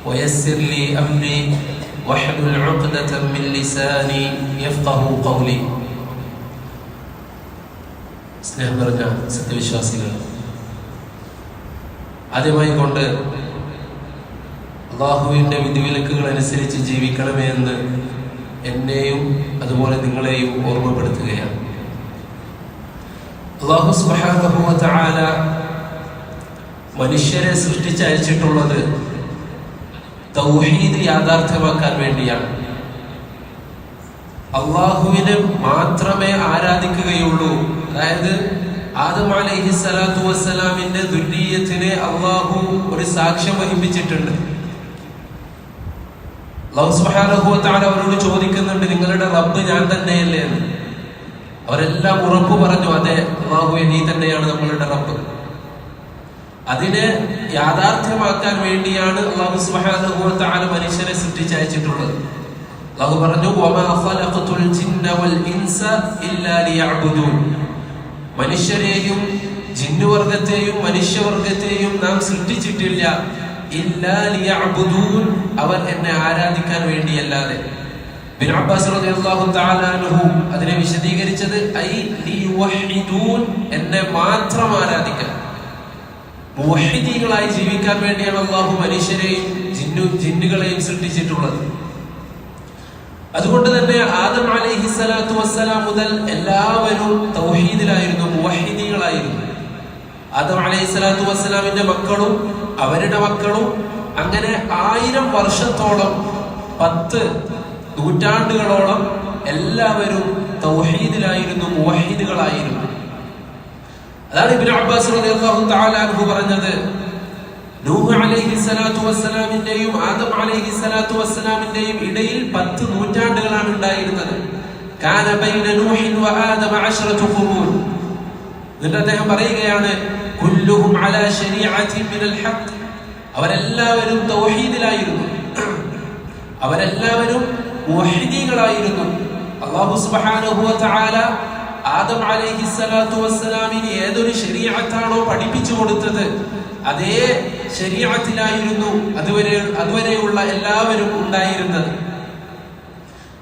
ويسر لي أمري واحلل عقدة من لساني يفقهوا قولي. സ്നേഹം നിറഞ്ഞ സത്യവിശ്വാസികൾ, ആദ്യമായി കൊണ്ട് അല്ലാഹുവിന്റെ വിധിവിലക്കുകൾ അനുസരിച്ച് ജീവിക്കണമേ എന്ന് എന്നെയും അതുപോലെ നിങ്ങളെയും ഓർമ്മപ്പെടുത്തുകയാണ്. അല്ലാഹു സുബ്ഹാനഹു വ തആല മനുഷ്യരെ സൃഷ്ടിച്ചയച്ചിട്ടുള്ളത് തൗഹീദ് യാഥാർത്ഥ്യമാക്കാൻ വേണ്ടിയാണ്. അള്ളാഹുവിനെ മാത്രമേ ആരാധിക്കുകയുള്ളൂ. അതായത് ആദം അലൈഹിസ്സലാത്തു വസ്സലാമിന്റെ ദുർരിയത്തിനെ അള്ളാഹു ഒരു സാക്ഷ്യം വഹിപ്പിച്ചിട്ടുണ്ട്. അല്ലാഹു സുബ്ഹാനഹു വ തആല അവരോട് ചോദിക്കുന്നുണ്ട്, നിങ്ങളുടെ റബ്ബ് ഞാൻ തന്നെയല്ലേ എന്ന്. അവരെല്ലാം ഉറപ്പു പറഞ്ഞു, അതെ അള്ളാഹുവേ നീ തന്നെയാണ് നമ്മളുടെ റബ്ബ്. അതിനെ യാഥാർത്ഥ്യമാക്കാൻ വേണ്ടിയാണ് അല്ലാഹു സുബ്ഹാനഹു വ തആല മനുഷ്യരെ സൃഷ്ടിച്ചയച്ചിട്ടുള്ളത്. അല്ലാഹു പറഞ്ഞു, വമാ ഖലഖതുൽ ജിന്ന വൽ ഇൻസ ഇല്ലാ ലിയഅ്ബുദൂൻ. മനുഷ്യരെയും ജിന്നുവർഗത്തെയും മനുഷ്യവർഗത്തെയും നാം സൃഷ്ടിച്ചിട്ടില്ല, ഇല്ലാ ലിയഅ്ബുദൂൻ, അവർ എന്നെ ആരാധിക്കാൻ വേണ്ടിയല്ലാതെ. ഇബ്നു അബ്ബാസ് റളിയല്ലാഹു തആല അൻഹു അതിനെ വിശദീകരിച്ചത് ഐ ലിയുവഹിദൂൻ, എന്നെ മാത്രം ആരാധിക്കാൻ, മുവഹിദീകളായി ജീവിക്കാൻ വേണ്ടിയാണ് അല്ലാഹു മനുഷ്യരെയും ജിന്നുകളെയും സൃഷ്ടിച്ചിട്ടുള്ളത്. അതുകൊണ്ട് തന്നെ ആദം അലൈഹിസ്സലാത്തു വസ്സലാം മുതൽ എല്ലാവരും തൗഹീദിലായിരുന്നു, മുവഹിദീകളായിരുന്നു. ആദം അലൈഹിസ്സലാത്തു വസ്സലാമിന്റെ മക്കളും അവരുടെ മക്കളും അങ്ങനെ 1000 വർഷത്തോളം 10 നൂറ്റാണ്ടുകളോളം എല്ലാവരും തൗഹീദിലായിരുന്നു, മുവഹിദുകളായിരുന്നു. അതാണ് ഇബ്നു അബ്ബാസ് റളിയല്ലാഹു തആല അൻഹു പറഞ്ഞത്, നൂഹ് അലൈഹിസ്സലാത്തു വസ്സലാമിന്റെയും ആദം അലൈഹിസ്സലാത്തു വസ്സലാമിന്റെയും ഇടയിൽ 10 നൂറ്റാണ്ടുകളാണ് ഉണ്ടായിരുന്നത്. കാന ബൈന നൂഹിൻ വ ആദം 10 ഖുറൂൻ. എന്നിട്ട് അദ്ദേഹം പറയുകയാണ്, കുല്ലുഹും അലാ ശരീഅത്തിൻ മിനൽ ഹഖ്. അവരെല്ലാവരും തൗഹീദിലായിരുന്നു, അവരെല്ലാവരും മുവഹിദീകളായിരുന്നു. അല്ലാഹു സുബ്ഹാനഹു വ തആല ആദം അലൈഹിസ്സലാത്തു വസ്സലാമിന് ഏതൊരു ശരീഅത്താണോ പഠിപ്പിച്ചു കൊടുത്തത് അതേ ശരീഅത്തിലായിരുന്നു അതുവരെയുള്ള എല്ലാവരും ഉണ്ടായിരുന്നത്.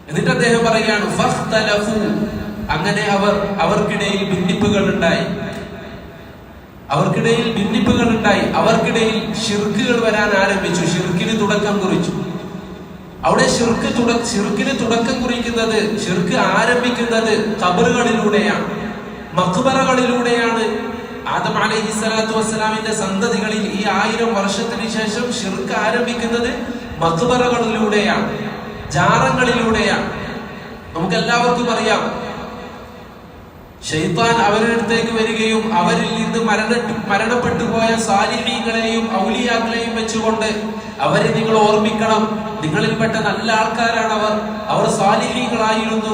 എന്നിട്ട് അദ്ദേഹം പറയുകയാണ്, ഫഖ്തലഫു. അങ്ങനെ അവർക്കിടയിൽ ഭിന്നിപ്പുകൾ ഉണ്ടായി, അവർക്കിടയിൽ ശിർക്കുകൾ വരാൻ ആരംഭിച്ചു, ശിർക്കിന് തുടക്കം കുറിച്ചു. അവിടെ ശിർക്കിന് തുടക്കം കുറിക്കുന്നത്, ശിർക്ക് ആരംഭിക്കുന്നത് ഖബറുകളിലൂടെയാണ്, മഖ്ബറകളിലൂടെയാണ്. ആദം അലൈഹിസ്സലാത്തു വസ്സലാമിന്റെ സന്തതികളിൽ ഈ 1000 വർഷത്തിന് ശേഷം ശിർക്ക് ആരംഭിക്കുന്നത് മഖ്ബറകളിലൂടെയാണ്, ജാറങ്ങളിലൂടെയാണ്. നമുക്ക് എല്ലാവർക്കും അറിയാം, ശൈത്താൻ അവരുടെ അടുത്തേക്ക് വരികയും അവരിൽ നിന്ന് മരണപ്പെട്ടു പോയ സാലിഹീങ്ങളെയും ഔലിയാക്കളെയും വെച്ചുകൊണ്ട് അവരെ നിങ്ങൾ ഓർമ്മിക്കണം, നിങ്ങളിൽപ്പെട്ട നല്ല ആൾക്കാരാണ് അവർ സാലിഹീങ്ങളായിരുന്നു,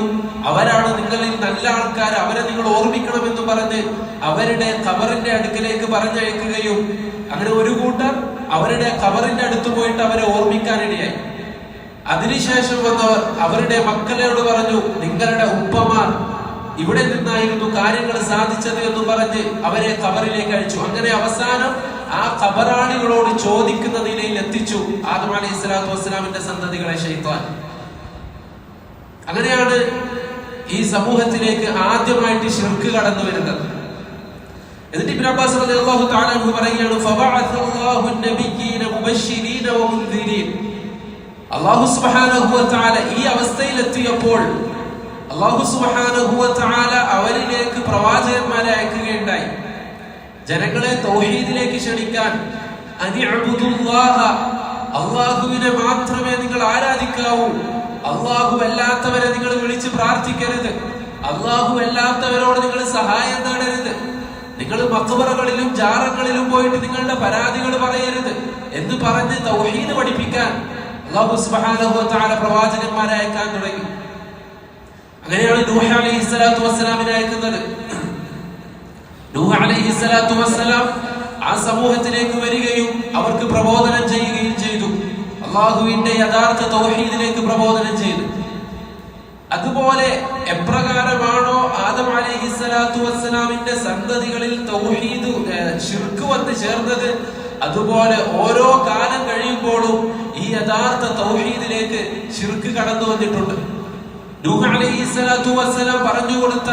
അവരാണ് നിങ്ങളിൽ നല്ല ആൾക്കാർ, അവരെ നിങ്ങൾ ഓർമ്മിക്കണം എന്ന് പറഞ്ഞ് അവരുടെ ഖബറിന്റെ അടുക്കലേക്ക് പറഞ്ഞയക്കുകയും അങ്ങനെ ഒരു കൂട്ടർ അവരുടെ ഖബറിന്റെ അടുത്ത് പോയിട്ട് അവരെ ഓർമ്മിക്കാനിടയായി. അതിനുശേഷം വന്നവർ അവരുടെ മക്കളോട് പറഞ്ഞു, നിങ്ങളുടെ ഉപ്പമാർ ഇവിടെ നിന്നായിരുന്നു കാര്യങ്ങൾ സാധിച്ചത് എന്ന് പറഞ്ഞ് അവരെ ഖബറിലേക്ക് അയച്ചു. അങ്ങനെ അവസാനം ആ ഖബറാളികളോട് ചോദിക്കുന്ന നിലയിൽ എത്തിച്ചു ആദം അലൈഹിസ്സലാത്തു വസ്സലാമിന്റെ സന്തതികളെ ശൈത്താൻ. അങ്ങനെയാണ് ഈ സമൂഹത്തിലേക്ക് ആദ്യമായിട്ട് ശിർക്ക് കടന്നു വരുന്നത്. എന്നിട്ട് ഇബ്നു അബ്ബാസ് റളിയല്ലാഹു തആല അൻഹു പറയുകയാണ്, ഫബഅസല്ലാഹു അൻ-നബിയ്യീന മുബശ്ശിരീന വമുൻദിരീൻ. അല്ലാഹു സുബ്ഹാനഹു വ തആല ഈ അവസ്ഥയിൽ എത്തിയപ്പോൾ അല്ലാഹു സുബ്ഹാനഹു വ തആല അവരിലേക്ക് പ്രവാചകന്മാരെ അയക്കുകയുണ്ടായി, ജനങ്ങളെ തൗഹീദിലേക്ക് ക്ഷണിക്കാൻ. അനിഅ്ബുദുല്ലാഹ, അല്ലാഹുവിനെ മാത്രമേ നിങ്ങൾ ആരാധിക്കാവൂ, അല്ലാഹു അല്ലാത്തവരെ നിങ്ങൾ വിളിച്ച് പ്രാർത്ഥിക്കരുത്, അല്ലാഹു അല്ലാത്തവരോട് നിങ്ങൾ സഹായം തേടരുത്, നിങ്ങൾ മഖ്ബറകളിലും ജാറങ്ങളിലും പോയിട്ട് നിങ്ങളുടെ പരാതികൾ പറയരുത് എന്ന് പറഞ്ഞ് തൗഹീദ് പഠിപ്പിക്കാൻ അല്ലാഹു സുബ്ഹാനഹു വ തആല പ്രവാചകന്മാരെ അയക്കാൻ തുടങ്ങി. അങ്ങനെയാണ് നൂഹ് അലൈഹിസ്സലാത്തു വസ്സലാമിനെ അയക്കുന്നത്. നൂഹ് അലൈഹിസ്സലാത്തു വസ്സലാം ആ സമൂഹത്തിലേക്ക് വരികയും അവർക്ക് പ്രബോധനം ചെയ്യുകയും ചെയ്തു, അല്ലാഹുവിന്റെ യഥാർത്ഥ തൗഹീദിലേക്ക് പ്രബോധനം ചെയ്തു. അതുപോലെ എപ്രകാരമാണോ ആദം അലൈഹിസ്സലാത്തു വസ്സലാമിന്റെ സന്തതികളിൽ തൗഹീദ് ശിർക്ക് വന്ന് ചേർന്നത്, അതുപോലെ ഓരോ കാലം കഴിയുമ്പോഴും ഈ യഥാർത്ഥ തൗഹീദിലേക്ക് ശിർക്ക് കടന്നു വന്നിട്ടുണ്ട്. നൂഹ് അലൈഹിസ്സലാത്തു വസ്സലാം പറഞ്ഞു കൊടുത്ത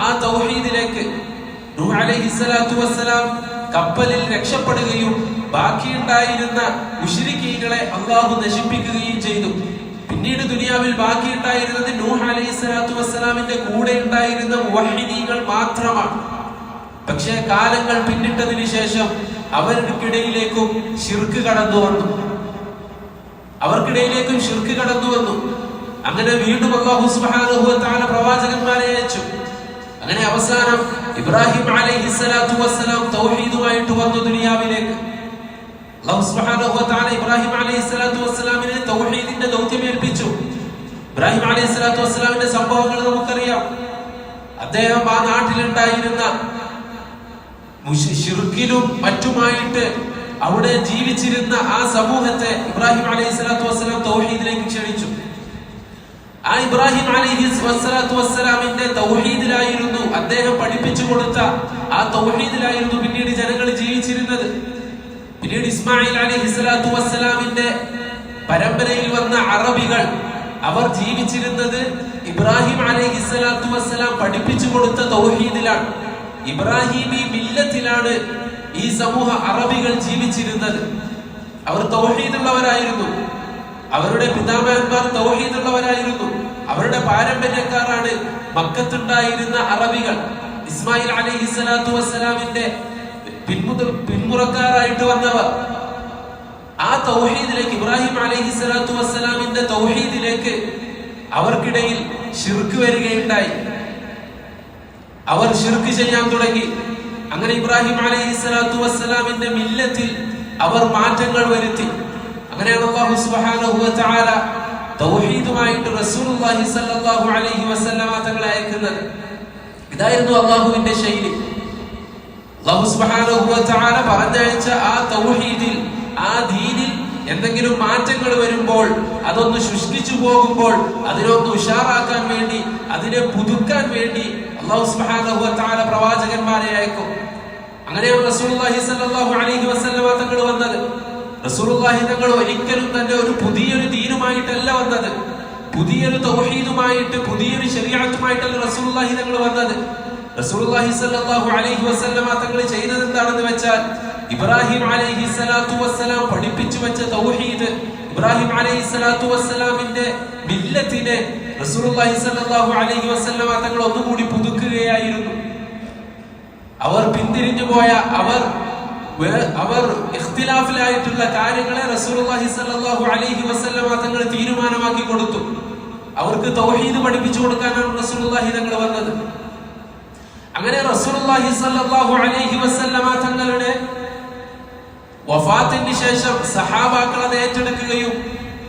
ആ തൗഹീദിലേക്ക് നൂഹ് അലൈഹിസ്സലാത്തു വസ്സലാം കപ്പലിൽ രക്ഷപ്പെടുകയും ബാക്കിയുണ്ടായിരുന്ന മുശ്രിക്കീങ്ങളെ അള്ളാഹു നശിപ്പിക്കുകയും ചെയ്തു. പിന്നീട് ദുനിയാവിൽ ബാക്കിയുണ്ടായിരുന്നത് നൂഹ് അലൈഹിസ്സലാത്തു വസ്സലാമിന്റെ കൂടെ ഉണ്ടായിരുന്ന മുവഹ്ഹിദീങ്ങൾ മാത്രമാണ്. പക്ഷേ കാലങ്ങൾ പിന്നിട്ടതിനു ശേഷം അവർക്കിടയിലേക്കും ശിർക്ക് കടന്നു വന്നു. അങ്ങനെ വീണ്ടും അല്ലാഹു സുബ്ഹാനഹു വ തആല പ്രവാചകന്മാരെ അയച്ചു. അങ്ങനെ അവസാനം ഇബ്രാഹിം അലൈഹിസ്സലാത്തു വസ്സലാം തൗഹീദുമായിട്ട് വന്നു ദുനിയാവിലേക്ക്. അല്ലാഹു സുബ്ഹാനഹു വ തആല ഇബ്രാഹിം അലൈഹിസ്സലാത്തു വസ്സലാമിനെ തൗഹീദിന്റെ ദൗത്യം ഏൽപ്പിച്ചു. ഇബ്രാഹിം അലൈഹിസ്സലാത്തു വസ്സലാമിന്റെ സംഭവങ്ങൾ നമുക്കറിയാം. അദ്ദേഹം ആ നാട്ടിലുണ്ടായിരുന്ന ശിർക്കിലും മറ്റുമായിട്ട് അവിടെ ജീവിച്ചിരുന്ന ആ സമൂഹത്തെ ഇബ്രാഹിം അലൈഹിസ്സലാത്തു വസ്സലാം തൗഹീദിലേക്ക് ക്ഷണിച്ചു. ആ ഇബ്രാഹിം അലൈഹിസ്സലാത്തു വസ്സലാമിന്റെ തൗഹീദിലായിരുന്നു, അദ്ദേഹം പഠിപ്പിച്ചു കൊടുത്ത ആ തൗഹീദിലായിരുന്നു പിന്നീട് ജനങ്ങൾ ജീവിച്ചിരുന്നത്. പിന്നീട് ഇസ്മായിൽ അലൈഹിസ്സലാത്തു വസ്സലാമിന്റെ പരമ്പരയിൽ വന്ന അറബികൾ അവർ ജീവിച്ചിരുന്നത് ഇബ്രാഹിം അലൈഹിസ്സലാത്തു വസ്സലാം പഠിപ്പിച്ചു കൊടുത്ത തൗഹീദിലാണ്, ഇബ്രാഹിമി മില്ലത്തിലാണ് ഈ സമൂഹ അറബികൾ ജീവിച്ചിരുന്നത്. അവർ തൗഹീദുള്ളവരായിരുന്നു, അവരുടെ പിതാമഹന്മാർ തൗഹീദുള്ളവരായിരുന്നു, അവരുടെ പാരമ്പര്യക്കാരാണ് മക്കത്തുണ്ടായിരുന്ന അറബികൾ. ഇസ്മായിൽ അലൈഹിസ്സലാത്തു വസ്സലാമിന്റെ പിന്മുറക്കാരായിട്ട് വന്നവർ. ആ തൗഹീദിലേക്ക്, ഇബ്രാഹിം അലൈഹിസ്സലാത്തു വസ്സലാമിന്റെ തൗഹീദിലേക്ക് അവർക്കിടയിൽ ശിർക്ക് വരികയുണ്ടായി. അവർ ശിർക്ക് ചെയ്യാൻ തുടങ്ങി. അങ്ങനെ ഇബ്രാഹിം അലൈഹിസ്സലാത്തു വസ്സലാമിന്റെ മില്ലത്തിൽ അവർ മാറ്റങ്ങൾ വരുത്തി. അങ്ങനെയാണ് അല്ലാഹു സുബ്ഹാനഹു വ തആല തൗഹീദുമായിട്ട് റസൂലുള്ളാഹി സ്വല്ലല്ലാഹു അലൈഹി വസല്ലമ തങ്ങളെ അയക്കുന്നത്. ഇതായിരുന്നു അല്ലാഹുവിന്റെ ശൈലി. അല്ലാഹു സുബ്ഹാനഹു വ തആല പറഞ്ഞയച്ച ആ തൗഹീദിൽ, ആ ദീനിൽ എന്തെങ്കിലും മാറ്റങ്ങൾ വരുമ്പോൾ, അതൊന്ന് സൃഷ്ടിച്ചു പോകുമ്പോൾ, അതിനൊന്ന് ഉഷാറാക്കാൻ വേണ്ടി, അതിനെ പുതുക്കാൻ വേണ്ടി അല്ലാഹു സുബ്ഹാനഹു വ തആല പ്രവാചകന്മാരെ അയക്കും. അങ്ങനെയാണ് റസൂലുള്ളാഹി സ്വല്ലല്ലാഹു അലൈഹി വസല്ലമ തങ്ങൾ വന്നത്. റസൂലുള്ളാഹി തങ്ങൾ ഒരിക്കലും തന്നെ ഒരു പുതിയൊരു ദീനുമായിട്ടല്ല വന്നത്, പുതിയൊരു തൗഹീദുമായിട്ട്, പുതിയൊരു ശരീഅത്തുമായിട്ടല്ല റസൂലുള്ളാഹി തങ്ങൾ വന്നത്. റസൂലുള്ളാഹി സ്വല്ലല്ലാഹു അലൈഹി വസല്ലമ തങ്ങൾ ചെയ്തത് എന്താണെന്ന് വെച്ചാൽ, ഇബ്രാഹിം അലൈഹിസ്സലാത്തു വസ്സലാം പഠിപ്പിച്ചു വെച്ച തൗഹീദ്, ഇബ്രാഹിം അലൈഹിസ്സലാത്തു വസ്സലാമിന്റെ മില്ലത്തിനെ റസൂലുള്ളാഹി സ്വല്ലല്ലാഹു അലൈഹി വസല്ലമ തങ്ങൾ ഒന്നുകൂടി പുതുക്കുകയായിരുന്നു. അവർ പിന്തിരിഞ്ഞു പോയ, അവർ ഇഖ്തിലാഫിലായിട്ടുള്ള കാര്യങ്ങളെ റസൂലുള്ളാഹി സ്വല്ലല്ലാഹു അലൈഹി വസല്ലമ തങ്ങൾ തീരുമാനമാക്കി കൊടുത്തു. അവർക്ക് തൗഹീദ് പഠിപ്പിച്ചു കൊടുക്കാനാണ് റസൂലുള്ളാഹി തങ്ങൾ വന്നത്. അങ്ങനെ റസൂലുള്ളാഹി സ്വല്ലല്ലാഹു അലൈഹി വസല്ലമ തങ്ങളുടെ വഫാത്തിന് ശേഷം സഹാബാക്കൾ അത് ഏറ്റെടുക്കുകയും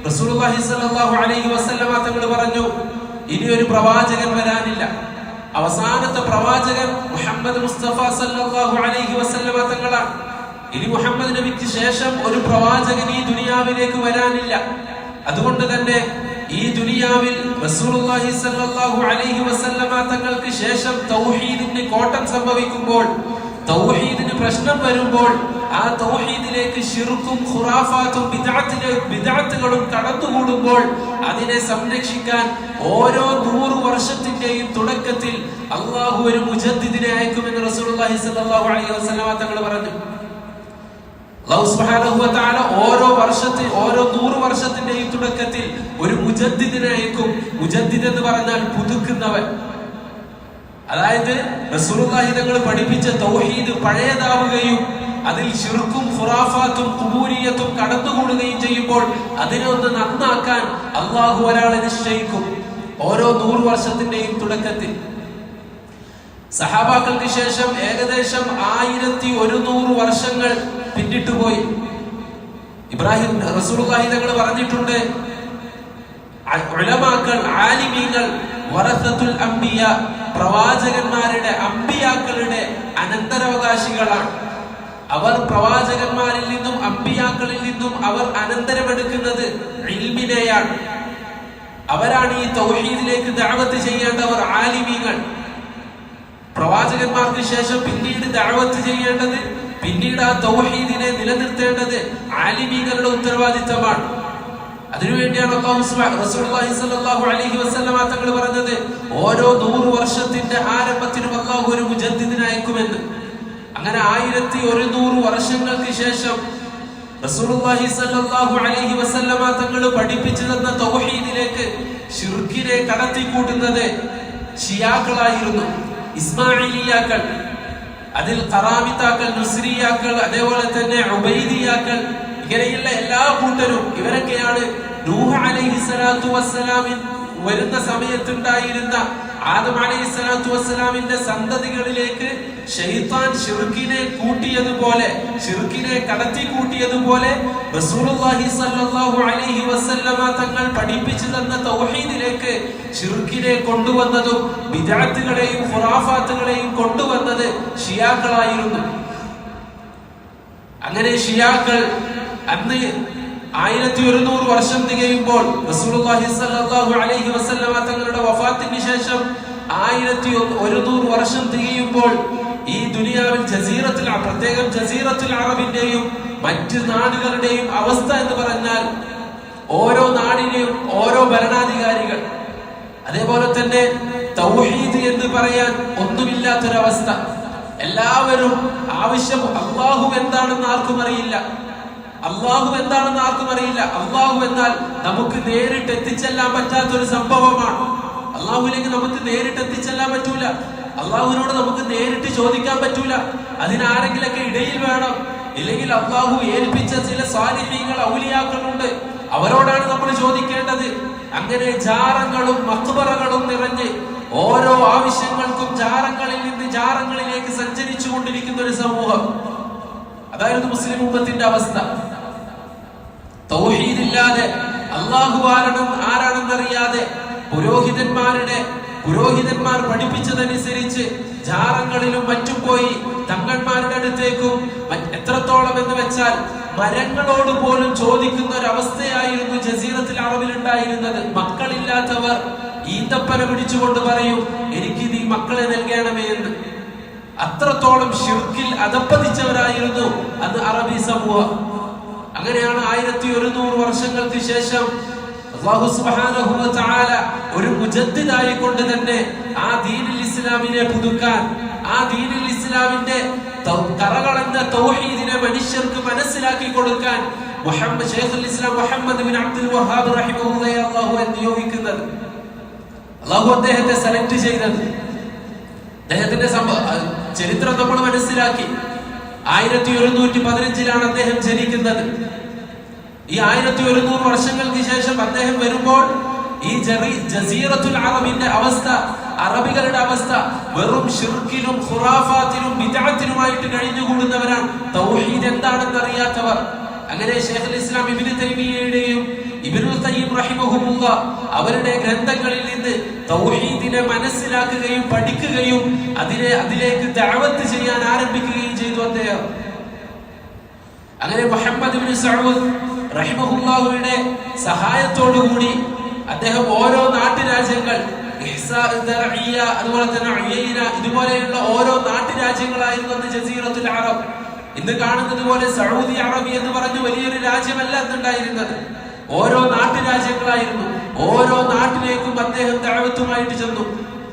റസൂലുള്ളാഹി സ്വല്ലല്ലാഹു അലൈഹി വസല്ലമ തങ്ങൾ പറഞ്ഞു, ഇനി ഒരു പ്രവാചകൻ വരാനില്ല, അവസാനത്തെ പ്രവാചകൻ മുഹമ്മദ് മുസ്തഫ സല്ലല്ലാഹു അലൈഹി വസല്ലമ തങ്ങളാണ്. ഇനി മുഹമ്മദ് നബിക്ക് ശേഷം ഒരു പ്രവാചകൻ ഈ ദുനിയാവിലേക്ക് വരാനില്ല. അതുകൊണ്ട് തന്നെ ഈ ദുനിയാവിൽ റസൂലുള്ളാഹി സ്വല്ലല്ലാഹു അലൈഹി വസല്ലമ തങ്ങൾക്ക് ശേഷം തൗഹീദിന് കോട്ടം സംഭവിക്കുമ്പോൾ, തൗഹീദിന് പ്രശ്നം വരുമ്പോൾ, ആ തൗഹീദിലേക്ക് ശിർക്കും ഖുറാഫാത്തും ബിദ്അത്തുകളും കടന്നുകൂടുമ്പോൾ അതിനെ സംരക്ഷിക്കാൻ ഓരോ 100 വർഷത്തിന്റെയും തുടക്കത്തിൽ അല്ലാഹു ഒരു മുജദ്ദിദിനെ അയക്കുമെന്ന് റസൂലുള്ളാഹി സ്വല്ലല്ലാഹു അലൈഹി വസല്ലമ തങ്ങൾ പറഞ്ഞു. അല്ലാഹു സുബ്ഹാനഹു വ തആല ഓരോ 100 വർഷത്തിന്റെയും തുടക്കത്തിൽ ഒരു മുജദ്ദിദിനെ അയക്കും. മുജദ്ദിദ് എന്ന് പറഞ്ഞാൽ പുതുക്കുന്നവൻ. അതായത് റസൂലുള്ളാഹി തങ്ങൾ പഠിപ്പിച്ച തൗഹീദ് പഴയതാവുകയും അതിൽ ശിർക്കും ഖുറാഫാത്തും ഖുബൂരിയത്തും കടന്നുകൂടുകയും ചെയ്യുമ്പോൾ അതിനെ ഒന്ന് നന്നാക്കാൻ അല്ലാഹു ഒരാളെ നിശ്ചയിക്കും ഓരോ 100 വർഷത്തിന്റെയും തുടക്കത്തിൽ. സഹാബാക്കൾക്ക് ശേഷം ഏകദേശം 1100 വർഷങ്ങൾ പിന്നിട്ടുപോയി. ഇബ്രാഹിം റസൂലുള്ളാഹി തങ്ങൾ പറഞ്ഞിട്ടുണ്ട്, ഉലമാക്കൾ, ആലിമീങ്ങൾ വറസത്തുൽ അംബിയ, പ്രവാചകന്മാരുടെ, അംബിയാക്കളുടെ അനന്തരാവകാശികളാണ്. അവർ പ്രവാചകന്മാരിൽ നിന്നും അംബിയാക്കളിൽ നിന്നും അവർ അനന്തരമെടുക്കുന്നത് ഇൽമിനെയാണ്. അവരാണ് ഈ തൗഹീദിലേക്ക് ദഅവത്ത് ചെയ്യേണ്ടവർ, ആലിമീങ്ങൾ. പ്രവാചകന്മാർക്ക് ശേഷം പിന്നീട് ദഅവത്ത് ചെയ്യേണ്ടത്, പിന്നീട് ആ തൗഹീദിനെ നിലനിർത്തേണ്ടത് ആലിമീങ്ങളുടെ ഉത്തരവാദിത്തമാണ്. അതിനുവേണ്ടിയാണ് റസൂലുള്ളാഹി സ്വല്ലല്ലാഹു അലൈഹി വസല്ലമ തങ്ങൾ പറഞ്ഞത്, ഓരോ 100 വർഷത്തിന്റെ ആരംഭത്തിലും അല്ലാഹു ഒരു മുജദ്ദിദിനെ അയക്കുമെന്ന്. അങ്ങനെ 1100 വർഷങ്ങൾക്ക് ശേഷം റസൂലുള്ളാഹി സ്വല്ലല്ലാഹു അലൈഹി വസല്ലമ തങ്ങൾ പഠിപ്പിച്ചു തന്ന തൗഹീദിലേക്ക് ശിർക്കിനെ കടത്തിക്കൂട്ടുന്നത് ഷിയാക്കളായിരുന്നു, ഇസ്മായിലിയാക്കൾ, അതിൽ ഖറാമിത്താക്കൾ, നുസ്രിയാക്കൾ, അതേപോലെ തന്നെ ഉബൈദിയാക്കൾ, ഇങ്ങനെയുള്ള എല്ലാ കൂട്ടരും. ഇവരൊക്കെയാണ് നൂഹ് അലൈഹിസ്സലാത്തു വസ്സലാമിൻ വരുന്ന സമയത്തുണ്ടായിരുന്ന ആദം അലൈഹിസ്സലാത്തു വസ്സലാമിന്റെ സന്തതികളിലേക്ക് ശൈത്താൻ ശിർക്കിനെ കൂട്ടിയതുപോലെ, ശിർക്കിനെ കടത്തി കൂട്ടിയതുപോലെ റസൂലുള്ളാഹി സ്വല്ലല്ലാഹു അലൈഹി വസല്ലമ തങ്ങൾ പഠിപ്പിച്ചു തന്ന തൗഹീദിലേക്ക് ശിർക്കിനെ കൊണ്ടുവന്നതും ബിദ്അത്തുകളെയും ഖുറാഫാത്തുകളെയും കൊണ്ടുവന്നത് ഷിയാക്കളായിരുന്നു. അങ്ങനെ ഷിയാക്കൾ അന്ന് 1100 വർഷം തികയുമ്പോൾ റസൂലുള്ളാഹി സ്വല്ലല്ലാഹു അലൈഹി വസല്ലമ തങ്ങളുടെ വഫാത്തിന് ശേഷം 1100 വർഷം തികയുമ്പോൾ ഈ ദുനിയാവിൽ പ്രത്യേകം ജസീറത്തുൽ അറബിന്റെയും മറ്റ് നാടുകളുടെയും അവസ്ഥ എന്ന് പറഞ്ഞാൽ, ഓരോ നാടിനെയും ഓരോ ഭരണാധികാരികൾ, അതേപോലെ തന്നെ തൗഹീദ് എന്ന് പറയാൻ ഒന്നുമില്ലാത്തൊരവസ്ഥ. എല്ലാവരും ആവശ്യം അല്ലാഹു എന്താണെന്ന് ആർക്കും അറിയില്ല. അല്ലാഹു എന്താണെന്ന് ആർക്കും അറിയില്ല. അല്ലാഹു എന്നാൽ നമുക്ക് നേരിട്ട് എത്തിച്ചെല്ലാൻ പറ്റാത്തൊരു സംഭവമാണ്. അല്ലാഹുവിലേക്ക് നമുക്ക് നേരിട്ട് എത്തിച്ചെല്ലാൻ പറ്റൂല. അല്ലാഹുവിനോട് നമുക്ക് നേരിട്ട് ചോദിക്കാൻ പറ്റൂല. അതിനാരെങ്കിലൊക്കെ ഇടയിൽ വേണം. ഇല്ലെങ്കിൽ അല്ലാഹു ഏൽപ്പിച്ച ചില സാലിഹീങ്ങൾ, ഔലിയാക്കളുണ്ട്, അവരോടാണ് നമ്മൾ ചോദിക്കേണ്ടത്. അങ്ങനെ ജാറങ്ങളും മഖ്ബറകളും നിറഞ്ഞ് ഓരോ ആവശ്യങ്ങൾക്കും ജാറങ്ങളിൽ നിന്ന് ജാറങ്ങളിലേക്ക് സഞ്ചരിച്ചു കൊണ്ടിരിക്കുന്ന ഒരു സമൂഹം. അതായിരുന്നു മുസ്ലിം ഉമ്മത്തിന്റെ അവസ്ഥ. തൗഹീദില്ലാതെ, അല്ലാഹു ആരാണെന്നറിയാതെ, പുരോഹിതന്മാർ പഠിപ്പിച്ചതനുസരിച്ച് ജാറങ്ങളിലും മറ്റും പോയി തങ്ങന്മാരുടെ അടുത്തേക്കും, എത്രത്തോളം എന്ന് വെച്ചാൽ മരങ്ങളോട് പോലും ചോദിക്കുന്ന ഒരു അവസ്ഥയായിരുന്നു ജസീറത്തുൽ അറബിൽ ഉണ്ടായിരുന്നത്. മക്കളില്ലാത്തവർ ഈന്തപ്പന പിടിച്ചുകൊണ്ട് പറയും, എനിക്ക് നീ മക്കളെ നൽകണമേ എന്ന്. അത്രത്തോളം ശിർക്കിൽ അധപ്പതിച്ചവരായിരുന്നു അന്ന് അറബി സമൂഹം. അങ്ങനെയാണ് 1100 വർഷങ്ങൾക്ക് ശേഷം അല്ലാഹു സുബ്ഹാനഹു വ തആല ഒരു മുജദ്ദിദായി കൊണ്ട് തന്നെ ആ ദീനുൽ ഇസ്ലാമിനെ പുതുക്കാൻ, ആ ദീനുൽ ഇസ്ലാമിന്റെ കറകളഞ്ഞ തൗഹീദിനെ മനുഷ്യർക്ക് മനസ്സിലാക്കി കൊടുക്കാൻ ശൈഖുൽ ഇസ്ലാം മുഹമ്മദ് ബിൻ അബ്ദുൽ വഹാബ് റഹിമഹുല്ലാഹി അല്ലാഹു നിയോഗിക്കുന്നത്, അല്ലാഹു അദ്ദേഹത്തെ സെലക്ട് ചെയ്തത്. അദ്ദേഹത്തിന്റെ ചരിത്രം നമ്മൾ മനസ്സിലാക്കി. 1115 അദ്ദേഹം ജനിക്കുന്നത്. ഈ 1100 വർഷങ്ങൾക്ക് ശേഷം അദ്ദേഹം വരുമ്പോൾ ഈ ജസീറത്തുൽ അറബിന്റെ അവസ്ഥ, അറബികളുടെ അവസ്ഥ വെറും ഷിർക്കിലും ഖുറാഫാത്തിലും ബിദ്അത്തിലുമായിട്ട് കഴിഞ്ഞുകൂടുന്നവരാണ്. തൗഹീദ് എന്താണെന്ന് അറിയാത്തവർ. അങ്ങനെ ശൈഖുൽ ഇസ്ലാം ഇബ്നു തൈമിയ്യയുടെയും ഇബ്നുൽ ഖയ്യിം റഹിമഹുല്ലാഹ് അവരുടെ ഗ്രന്ഥങ്ങളിൽ നിന്ന് തൗഹീദിനെ മനസ്സിലാക്കുകയും പഠിക്കുകയും അതിലേക്ക് ദഅവത്ത് ചെയ്യാൻ ആരംഭിക്കുകയും ചെയ്തു അദ്ദേഹം. അങ്ങനെ മുഹമ്മദ് ഇബ്നു സഊദ് റഹിമഹുല്ലാഹുവിന്റെ സഹായത്തോടുകൂടി അദ്ദേഹം ഓരോ നാട്ടുരാജ്യങ്ങൾ, അതുപോലെ തന്നെ ഉയൈന, ഇതുപോലെയുള്ള ഓരോ നാട്ടുരാജ്യങ്ങളായിരുന്നു അന്ന് ജസീറത്തുൽ അറബ്. ഇന്ന് കാണുന്നത് പോലെ സൗദി അറബി എന്ന് പറഞ്ഞു വലിയൊരു രാജ്യമല്ല അന്നുണ്ടായിരുന്നത്. ഓരോ നാട്ടുരാജ്യങ്ങളായിരുന്നു. ഓരോ നാട്ടിലേക്കും അദ്ദേഹം ദഅവത്തുമായിട്ട് ചെന്നു.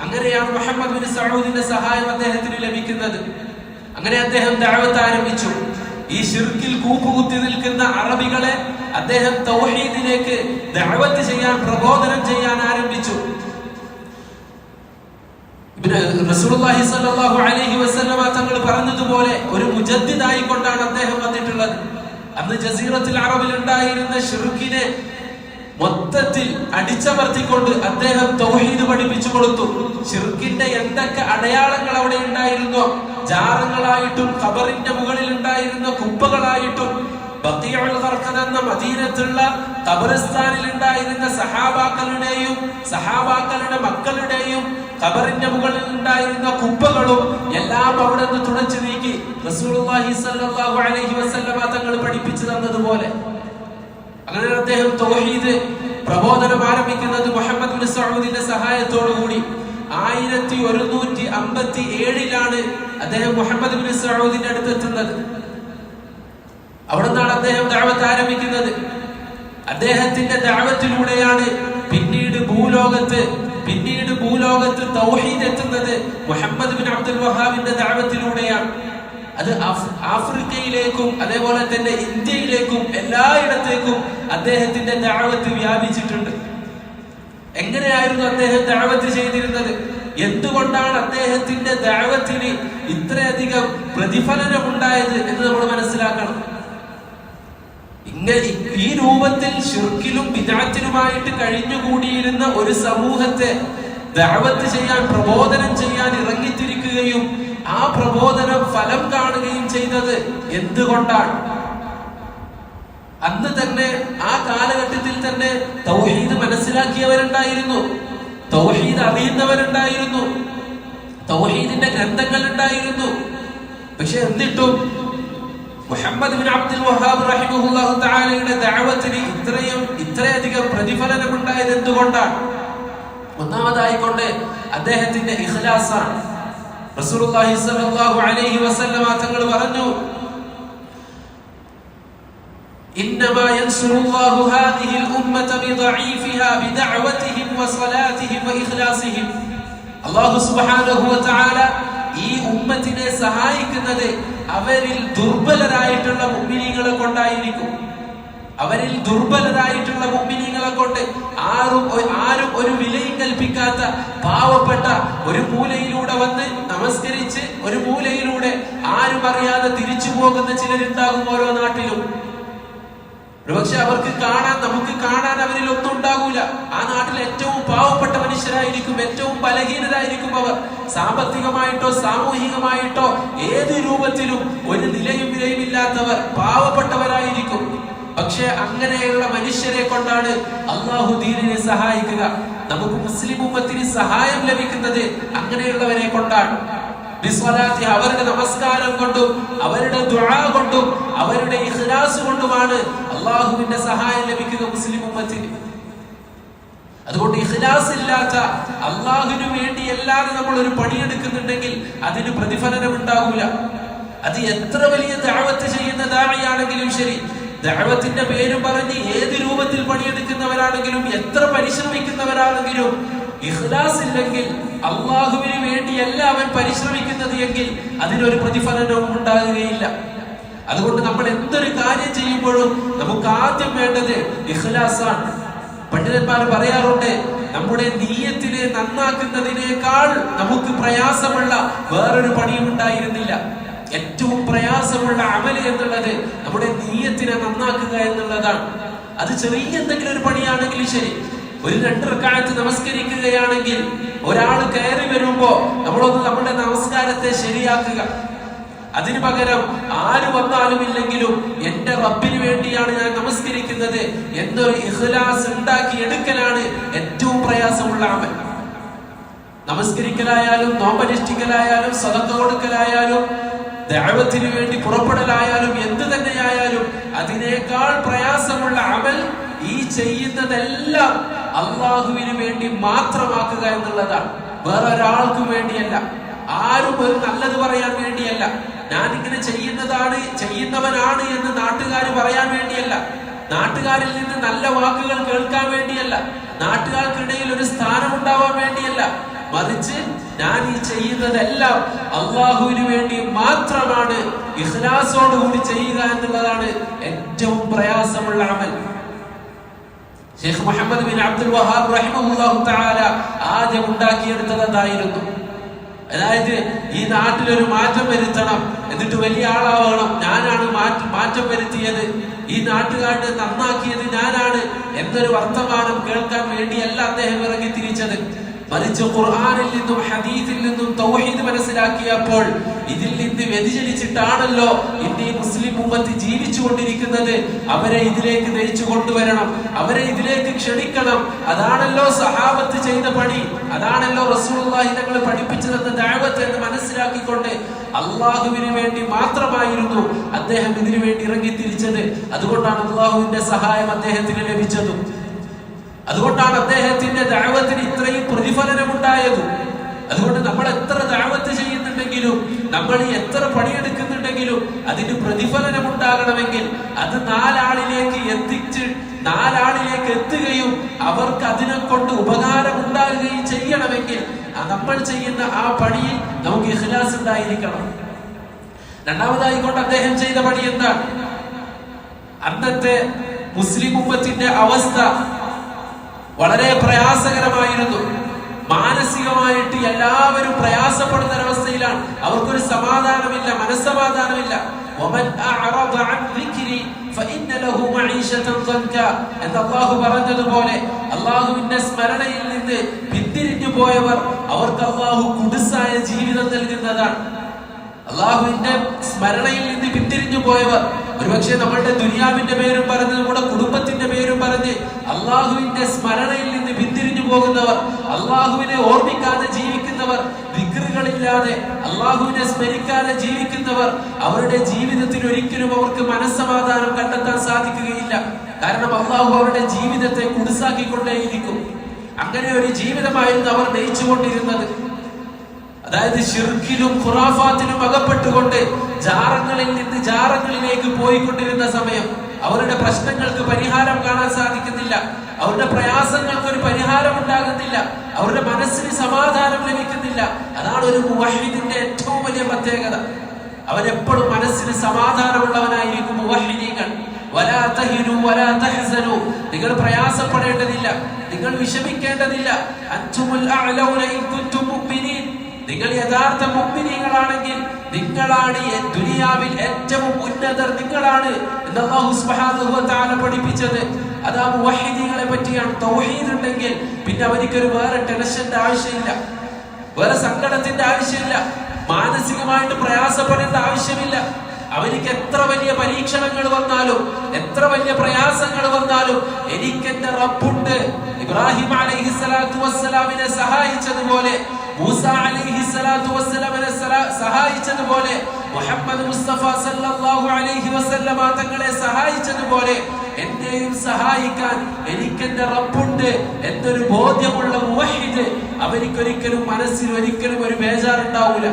അങ്ങനെയാണ് മുഹമ്മദ് ബിൻ സഊദിന്റെ സഹായം അദ്ദേഹത്തിന് ലഭിക്കുന്നത്. അങ്ങനെ അദ്ദേഹം ദഅവത്ത് ആരംഭിച്ചു. ഈ ശിർക്കിൽ കൂപ്പുകുത്തി നിൽക്കുന്ന അറബികളെ അദ്ദേഹം തൗഹീദിലേക്ക് ദഅവത്ത് ചെയ്യാൻ, പ്രബോധനം ചെയ്യാൻ ആരംഭിച്ചു. റസൂലുള്ളാഹി സ്വല്ലല്ലാഹു അലൈഹി വസല്ലമ തങ്ങൾ പറഞ്ഞതുപോലെ ഒരു മുജദ്ദിദായി കൊണ്ടാണ് അദ്ദേഹം വന്നിട്ടുള്ളത്. അന്ന് ജസീറത്തുൽ അറബിൽ ഉണ്ടായിരുന്ന ശിർക്കിനെ മൊത്തത്തിൽ അടിച്ചമർത്തിക്കൊണ്ട് അദ്ദേഹം തൗഹീദ് പഠിപ്പിച്ചു കൊടുത്തു. ശിർക്കിന്റെ എന്തൊക്കെ അടയാളങ്ങൾ അവിടെ ഉണ്ടായിരുന്നോ, ജാറങ്ങളായിട്ടും ഖബറിന്റെ മുകളിൽ ഉണ്ടായിരുന്ന കുപ്പകളായിട്ടും ബഖീഉൽ ഖർഖദ് എന്ന മദീനത്തുള്ള ഖബറിസ്ഥാനിൽ ഉണ്ടായിരുന്ന സഹാബാക്കളുടെയും സഹാബാക്കളുടെ മക്കളുടെയും ഖബറിന്റെ മുകളിൽ ഉണ്ടായിരുന്ന കുപ്പകളും എല്ലാം അവിടെ നിന്ന് തുടച്ചു നീക്കി റസൂലുള്ളാഹി സ്വല്ലല്ലാഹു അലൈഹി വസല്ലമ തങ്ങൾ പഠിപ്പിച്ചു തന്നതുപോലെ. അങ്ങനെ അദ്ദേഹം തൗഹീദ് പ്രബോധനം ആരംഭിക്കുന്നത് മുഹമ്മദ് ബിൻ സഊദിന്റെ സഹായത്തോടു കൂടി 1157 അദ്ദേഹം മുഹമ്മദ് ബിൻ സഊദിന്റെ അടുത്ത് എത്തുന്നത്. അവിടെ നിന്നാണ് അദ്ദേഹം ദഅവത്ത് ആരംഭിക്കുന്നത്. അദ്ദേഹത്തിന്റെ ദഅവത്തിലൂടെയാണ് പിന്നീട് ഭൂലോകത്ത് തൗഹീദ് എത്തുന്നത് മുഹമ്മദ് ബിൻ അബ്ദുൽ വഹാബിന്റെ ദഅവത്തിലൂടെയാണ്. അത് ആഫ്രിക്കയിലേക്കും അതേപോലെ തന്നെ ഇന്ത്യയിലേക്കും എല്ലായിടത്തേക്കും അദ്ദേഹത്തിന്റെ ദഅവത്ത് വ്യാപിച്ചിട്ടുണ്ട്. എങ്ങനെയായിരുന്നു അദ്ദേഹം ദഅവത്ത് ചെയ്തിരുന്നത്? എന്തുകൊണ്ടാണ് അദ്ദേഹത്തിന്റെ ദഅവത്തിന് ഇത്രയധികം പ്രതിഫലനം ഉണ്ടായത് എന്ന് നമ്മൾ മനസ്സിലാക്കണം. ഈ രൂപത്തിൽ ശിർക്കിലും ബിദ്അത്തിലുമായിട്ട് കഴിഞ്ഞുകൂടിയിരുന്ന ഒരു സമൂഹത്തെ ദഅവത്ത് ചെയ്യാൻ, പ്രബോധനം ചെയ്യാൻ ഇറങ്ങിത്തിരിക്കുകയും ആ പ്രബോധനം ഫലം കാണുകയും ചെയ്തത് എന്തുകൊണ്ടാണ്? അന്ന് തന്നെ ആ കാലഘട്ടത്തിൽ തന്നെ തൗഹീദ് മനസ്സിലാക്കിയവരുണ്ടായിരുന്നു, തൗഹീദ് അറിയുന്നവരുണ്ടായിരുന്നു, തൗഹീദിന്റെ ഗ്രന്ഥങ്ങൾ ഉണ്ടായിരുന്നു. പക്ഷെ എന്നിട്ടും മുഹമ്മദ് ബിൻ അബ്ദുൽ വഹാബ് റഹിമഹുല്ലാഹു തആലയുടെ ദഅവത്തിന് ഇത്രയധികം പ്രതിഫലനം ഉണ്ടായത് എന്തുകൊണ്ടാണ്? ഒന്നാമതായിക്കൊണ്ട് അദ്ദേഹത്തിന്റെ ഇഖ്ലാസാണ്. റസൂലുള്ളാഹി സ്വല്ലല്ലാഹു അലൈഹി വസല്ലമ തങ്ങൾ പറഞ്ഞു, ഇന്നമാ യൻസുറുല്ലാഹു ഹാദിഹിൽ ഉമ്മത ബിദഈഫിഹാ ബിദഅവതിഹിം വസലാതിഹിം വഇഖ്ലാസിഹിം. അല്ലാഹു സുബ്ഹാനഹു വ തആല ഈ ഉമ്മത്തിനെ സഹായിക്കുന്നത് അവരിൽ ദുർബലരായിട്ടുള്ള മുഅ്മിനീങ്ങളെ കൊണ്ടായിരിക്കും. അവരിൽ ദുർബലരായിട്ടുള്ള മുഅ്മിനീങ്ങളെ കൊണ്ട് ആരും ഒരു വിലയും കൽപ്പിക്കാത്ത പാവപ്പെട്ട ഒരു മൂലയിലൂടെ വന്ന് നമസ്കരിച്ച് ഒരു മൂലയിലൂടെ ആരും അറിയാതെ തിരിച്ചു പോകുന്ന ചിലരുണ്ടാകും ഓരോ നാട്ടിലും. ഒരുപക്ഷെ നമുക്ക് കാണാൻ അവരിൽ ഒന്നും ഉണ്ടാകൂല. ആ നാട്ടിൽ ഏറ്റവും പാവപ്പെട്ട മനുഷ്യരായിരിക്കും, ഏറ്റവും ബലഹീനരായിരിക്കും അവർ. സാമ്പത്തികമായിട്ടോ സാമൂഹികമായിട്ടോ ഏത് രൂപത്തിലും ഒരു നിലയും വിലയുമില്ലാത്തവർ, പാവപ്പെട്ടവരായിരിക്കും. പക്ഷെ അങ്ങനെയുള്ള മനുഷ്യരെ കൊണ്ടാണ് അള്ളാഹു ദീനിനെ സഹായിക്കുക. നമുക്ക് മുസ്ലിം ഉമ്മത്തിന് സഹായം ലഭിക്കുന്നത് അങ്ങനെയുള്ളവരെ കൊണ്ടാണ്. അവരുടെ നമസ്കാരം കൊണ്ടും അവരുടെ ദുആ കൊണ്ടും അവരുടെ ഇഖ്ലാസ് കൊണ്ടുമാണ് അള്ളാഹുവിന്റെ സഹായം ലഭിക്കുക മുസ്ലിം ഉമ്മത്തിന്. അതുകൊണ്ട് ഇഖ്ലാസ് ഇല്ലാത്ത, അള്ളാഹുവിനു വേണ്ടി അല്ലാതെ നമ്മൾ ഒരു പണിയെടുക്കുന്നുണ്ടെങ്കിൽ അതിന് പ്രതിഫലനം ഉണ്ടാവില്ല. അത് എത്ര വലിയ ദഅവത്ത് ചെയ്യുന്ന ദാഇയാണെങ്കിലും ശരി, ദഅവത്തിന്റെ പേരും പറഞ്ഞ് ഏത് രൂപത്തിൽ പണിയെടുക്കുന്നവരാണെങ്കിലും എത്ര പരിശ്രമിക്കുന്നവരാണെങ്കിലും ഇഖ്ലാസ് ഇല്ലെങ്കിൽ, അള്ളാഹുവിന് വേണ്ടിയല്ല അവൻ പരിശ്രമിക്കുന്നത് എങ്കിൽ അതിനൊരു പ്രതിഫലനവും ഉണ്ടാകുകയില്ല. അതുകൊണ്ട് നമ്മൾ എന്തൊരു കാര്യം ചെയ്യുമ്പോഴും നമുക്ക് ആദ്യം വേണ്ടത് ഇഖ്ലാസാണ്. പണ്ഡിതന്മാർ പറയാറുണ്ട്, നമ്മുടെ നിയ്യത്തിനെ നന്നാക്കുന്നതിനേക്കാൾ നമുക്ക് പ്രയാസമുള്ള വേറൊരു പണിയും ഉണ്ടായിരുന്നില്ല. ഏറ്റവും പ്രയാസമുള്ള അമല് എന്നുള്ളത് നമ്മുടെ നിയ്യത്തിനെ നന്നാക്കുക എന്നുള്ളതാണ്. അത് ചെറിയ എന്തെങ്കിലും ഒരു പണിയാണെങ്കിലും ശരി, ഒരു 2 റക്അത്ത് നമസ്കരിക്കുകയാണെങ്കിൽ ഒരാൾ കയറി വരുമ്പോ നമ്മളൊന്ന് നമ്മുടെ നമസ്കാരത്തെ ശരിയാക്കുക. അതിനു പകരം ആര് വന്നാലും ഇല്ലെങ്കിലും എന്റെ റബ്ബിന് വേണ്ടിയാണ് ഞാൻ നമസ്കരിക്കുന്നത് എന്നൊരു ഇഖ്ലാസ് ഉണ്ടാക്കി എടുക്കലാണ് ഏറ്റവും പ്രയാസമുള്ള അമൽ. നമസ്കരിക്കലായാലും നോമ്പനുഷ്ഠിക്കലായാലും സദഖ കൊടുക്കലായാലും ദഅവത്തിന് വേണ്ടി പുറപ്പെടലായാലും എന്ത് തന്നെയായാലും അതിനേക്കാൾ പ്രയാസമുള്ള അമൽ ഈ ചെയ്യുന്നതെല്ലാം അള്ളാഹുവിന് വേണ്ടി മാത്രമാക്കുക എന്നുള്ളതാണ്. വേറൊരാൾക്കും വേണ്ടിയല്ല, ആരും ഒരു നല്ലത് പറയാൻ വേണ്ടിയല്ല, ഞാനിങ്ങനെ ചെയ്യുന്നവനാണ് എന്ന് നാട്ടുകാർ പറയാൻ വേണ്ടിയല്ല, നാട്ടുകാരിൽ നിന്ന് നല്ല വാക്കുകൾ കേൾക്കാൻ വേണ്ടിയല്ല, നാട്ടുകാർക്കിടയിൽ ഒരു സ്ഥാനം ഉണ്ടാവാൻ വേണ്ടിയല്ല, മറിച്ച് ഞാൻ ഈ ചെയ്യുന്നതെല്ലാം അള്ളാഹുവിന് വേണ്ടി മാത്രമാണ്, ഇഖ്ലാസോടുകൂടി ചെയ്യുക എന്നുള്ളതാണ് ഏറ്റവും പ്രയാസമുള്ള അമൽ. ഷെയ്ഖ് മുഹമ്മദ് ബിൻ അബ്ദുൽ വഹാബ് റഹിമഹുല്ലാഹു തആല ആദ്യം ഉണ്ടാക്കിയെടുത്തതായിരുന്നു. അതായത് ഈ നാട്ടിലൊരു മാറ്റം വരുത്തണം, എന്നിട്ട് വലിയ ആളാവണം, ഞാനാണ് മാറ്റം വരുത്തിയത്, ഈ നാട്ടുകാരുടെ നന്നാക്കിയത് ഞാനാണ് എന്നൊരു വർത്തമാനം കേൾക്കാൻ വേണ്ടിയല്ല അദ്ദേഹം ഇറങ്ങി തിരിച്ചത്. മറിച്ച് ഖുർആനിൽ നിന്നും ഹദീസിൽ നിന്നും തൗഹീദ് മനസ്സിലാക്കിയപ്പോൾ ഇതിൽ നിന്ന് വ്യതിചലിച്ചിട്ടാണല്ലോ ഇന്ന് മുസ്ലിം ഉമ്മത്ത് ജീവിച്ചുകൊണ്ടിരിക്കുന്നത്. അവരെ ഇതിലേക്ക് നയിച്ചു കൊണ്ടുവരണം, അവരെ ഇതിലേക്ക് ക്ഷണിക്കണം. അതാണല്ലോ സഹാബത്ത് ചെയ്ത പണി, അതാണല്ലോ റസൂലുള്ളാഹി തങ്ങൾ പഠിപ്പിച്ചു തന്ന ദഅവത്ത് എന്ന് മനസ്സിലാക്കിക്കൊണ്ട് അള്ളാഹുവിന് വേണ്ടി മാത്രമായിരുന്നു അദ്ദേഹം ഇതിനു വേണ്ടി ഇറങ്ങി തിരിച്ചത്. അതുകൊണ്ടാണ് അള്ളാഹുവിന്റെ സഹായം അദ്ദേഹത്തിന് ലഭിച്ചതും. അതുകൊണ്ടാണ് അദ്ദേഹത്തിന്റെ ദഅവത്തിന് ഇത്രയും പ്രതിഫലനം ഉണ്ടായത്. അതുകൊണ്ട് നമ്മൾ എത്ര ദഅവത്ത് ചെയ്യുന്നുണ്ടെങ്കിലും ചെയ്യുന്നുണ്ടെങ്കിലും നമ്മൾ എത്ര പണിയെടുക്കുന്നുണ്ടെങ്കിലും അതിന് പ്രതിഫലനം ഉണ്ടാകണമെങ്കിൽ അത് നാലാളിലേക്ക് എത്തുകയും അവർക്ക് അതിനെ കൊണ്ട് ഉപകാരം ഉണ്ടാകുകയും ചെയ്യണമെങ്കിൽ നമ്മൾ ചെയ്യുന്ന ആ പണിയിൽ നമുക്ക് ഇഖ്ലാസ് ഉണ്ടായിരിക്കണം. രണ്ടാമതായിക്കൊണ്ട് അദ്ദേഹം ചെയ്ത പണി എന്താണ്? അന്നത്തെ മുസ്ലിം ഉമ്മത്തിന്റെ അവസ്ഥ വളരെ പ്രയാസകരമായിരുന്നു. മാനസികമായിട്ട് എല്ലാവരും പ്രയാസപ്പെടുന്ന ഒരവസ്ഥയിലാണ്. അവർക്കൊരു സമാധാനമില്ല, മനസ്സമാധാനമില്ല. എന്ന് അല്ലാഹു പറഞ്ഞതുപോലെ അല്ലാഹുവിന്റെ സ്മരണയിൽ നിന്ന് പിന്തിരിഞ്ഞു പോയവർ അവർക്ക് അല്ലാഹു കുടുസായ ജീവിതം നൽകുന്നതാണ്. അള്ളാഹുവിന്റെ സ്മരണയിൽ നിന്ന് പിന്തിരിഞ്ഞു പോയവർ, ഒരുപക്ഷെ നമ്മളുടെ ദുനിയാവിന്റെ പേരും പറഞ്ഞ് നമ്മുടെ കുടുംബത്തിന്റെ പേരും പറഞ്ഞ് അള്ളാഹുവിന്റെ സ്മരണയിൽ നിന്ന് പിന്തിരിഞ്ഞു പോകുന്നവർ, അള്ളാഹുവിനെ ഓർമ്മിക്കാതെ ജീവിക്കുന്നവർ, ദിക്റുകളില്ലാതെ അള്ളാഹുവിനെ സ്മരിക്കാതെ ജീവിക്കുന്നവർ, അവരുടെ ജീവിതത്തിൽ ഒരിക്കലും അവർക്ക് മനസ്സമാധാനം കണ്ടെത്താൻ സാധിക്കുകയില്ല. കാരണം അള്ളാഹു അവരുടെ ജീവിതത്തെ കുടുസാക്കിക്കൊണ്ടേയിരിക്കും. അങ്ങനെ ഒരു ജീവിതമായിരുന്നു അവർ നയിച്ചുകൊണ്ടിരുന്നത്. അതായത് ശിർക്കിലും ഖുറാഫാത്തിലും അകപ്പെട്ടുകൊണ്ട് ജാറങ്ങളിൽ നിന്ന് ജാറങ്ങളിലേക്ക് പോയിക്കൊണ്ടിരുന്ന സമയം അവരുടെ പ്രശ്നങ്ങൾക്ക് പരിഹാരം കാണാൻ സാധിക്കുന്നില്ല. അവരുടെ പ്രയാസങ്ങൾക്ക് ഒരു പരിഹാരം ഉണ്ടാകുന്നില്ല. അവരുടെ മനസ്സിന് സമാധാനം ലഭിക്കുന്നില്ല. അതാണ് ഒരു മുവഹ്ഹിദിന്റെ ഏറ്റവും വലിയ പ്രത്യേകത. അവൻ എപ്പോഴും മനസ്സിന് സമാധാനമുള്ളവനായിരിക്കും. മുവഹ്ഹിദീങ്ങൾ വലാ തഹിനു വലാ തഹ്സനു, നിങ്ങൾ പ്രയാസപ്പെടേണ്ടതില്ല, നിങ്ങൾ വിഷമിക്കേണ്ടതില്ല. അൻതുമുൽ അഅലൗന ഇൻ കുൻതും മുഅ്മിനീൻ, നിങ്ങൾ യഥാർത്ഥ മുഅ്മിനീങ്ങളാണെങ്കിൽ നിങ്ങളാണ് ദുനിയാവിൽ ഏറ്റവും ഉന്നതർ, നിങ്ങളാണ് എന്ന് അല്ലാഹു സുബ്ഹാനഹു വ തആല പഠിപ്പിച്ചത്. അതാ മുവഹ്ഹിദീങ്ങളെ പറ്റിയാണ്. തൗഹീദ് ഉണ്ടെങ്കിൽ പിന്നെ അവനിക്കൊരു വേറെ ടെൻഷന്റെ ആവശ്യമില്ല, വേറെ സങ്കടത്തിന്റെ ആവശ്യമില്ല, മാനസികമായിട്ട് പ്രയാസപ്പെടേണ്ട ആവശ്യമില്ല. അവനിക്ക് എത്ര വലിയ പരീക്ഷണങ്ങൾ വന്നാലും എത്ര വലിയ പ്രയാസങ്ങൾ വന്നാലും എനിക്കെന്റെ റബ്ബുണ്ട്. ഇബ്രാഹിം അലൈഹിസ്സലാത്തു വസ്സലാമിനെ സഹായിച്ചതുപോലെ, മൂസ അലൈഹിസ്സലാത്തു വസ്സലാമിനെ സഹായിച്ചതുപോലെ, മുഹമ്മദ് മുസ്തഫ സല്ലല്ലാഹു അലൈഹി വസല്ലമ തങ്ങളെ സഹായിച്ചതുപോലെ എന്നെയും സഹായിക്കാൻ എനിക്കെന്റെ റബ്ബുണ്ട് എന്നൊരു ബോധ്യമുള്ള മുവഹ്ഹിദ് അവനിക്കൊരിക്കലും മനസ്സിൽ ഒരിക്കലും ഒരു ബേജാറുണ്ടാവൂല.